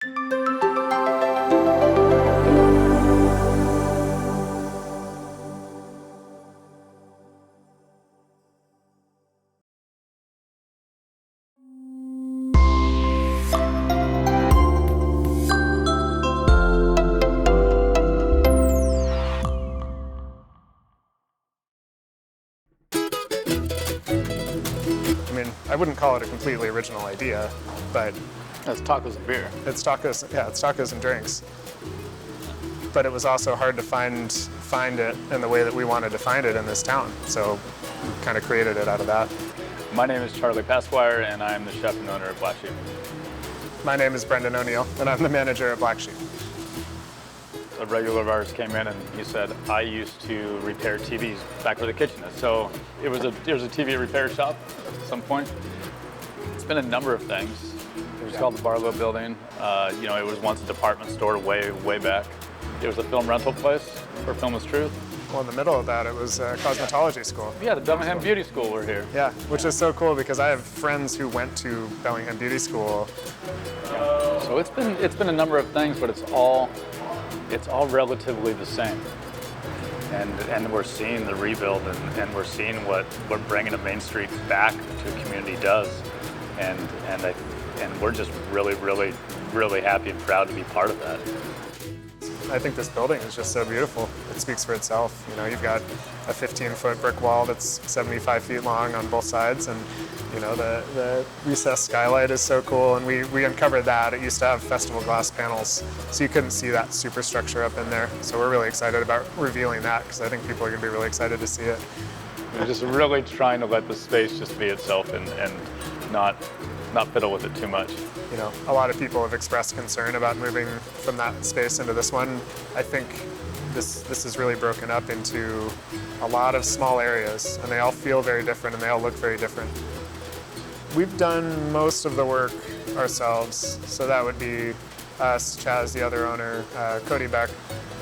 I mean, I wouldn't call it a completely original idea, but It's tacos and beer. it's tacos, yeah, it's tacos and drinks. But it was also hard to find it in the way that we wanted to find it in this town. So we kind of created it out of that. My name is Charlie Pasquire, and I'm the chef and owner of Black Sheep. My name is Brendan O'Neill, and I'm the manager at Black Sheep. A regular of ours came in and he said, I used to repair TVs back where the kitchen is. So it was a TV repair shop at some point. It's been a number of things. It was called the Barlow Building. You know, it was once a department store way back. It was a film rental place where film was truth. Well, in the middle of that, it was a cosmetology school. Yeah, the Bellingham Beauty School we're here. Yeah, which is so cool because I have friends who went to Bellingham Beauty School. So it's been a number of things, but it's all relatively the same. And we're seeing the rebuild, and we're seeing what bringing a Main Street back to a community does. And we're just really happy and proud to be part of that. I think this building is just so beautiful. It speaks for itself. You know, you've got a 15-foot brick wall that's 75 feet long on both sides, and you know, the recessed skylight is so cool, and we uncovered that. It used to have festival glass panels, so you couldn't see that superstructure up in there. So we're really excited about revealing that, because I think people are going to be really excited to see it. We're just really trying to let the space just be itself and not fiddle with it too much. You know, a lot of people have expressed concern about moving from that space into this one. I think this is really broken up into a lot of small areas, and they all feel very different and they all look very different. We've done most of the work ourselves, so that would be us, Chaz, the other owner, Cody Beck.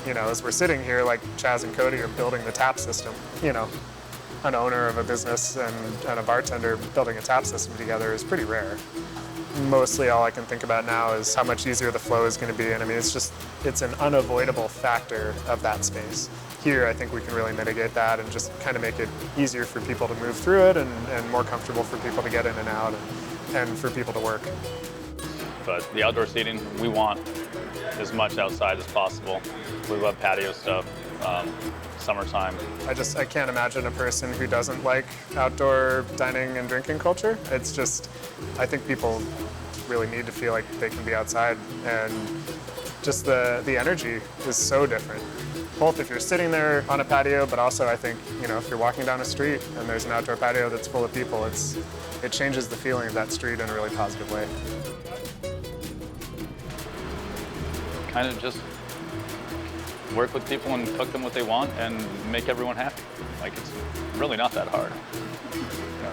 You know, as we're sitting here, like Chaz and Cody are building the tap system. You know, an owner of a business and a bartender building a tap system together is pretty rare. Mostly all I can think about now is how much easier the flow is going to be, and I mean, it's an unavoidable factor of that space. Here, I think we can really mitigate that and just kind of make it easier for people to move through it, and more comfortable for people to get in and out, and for people to work. But the outdoor seating, we want as much outside as possible. We love patio stuff, summertime. I can't imagine a person who doesn't like outdoor dining and drinking culture. It's just, I think people really need to feel like they can be outside, and just the energy is so different. Both if you're sitting there on a patio, but also I think, you know, if you're walking down a street and there's an outdoor patio that's full of people, it changes the feeling of that street in a really positive way. Kind of just work with people and cook them what they want and make everyone happy. Like, it's really not that hard. Yeah.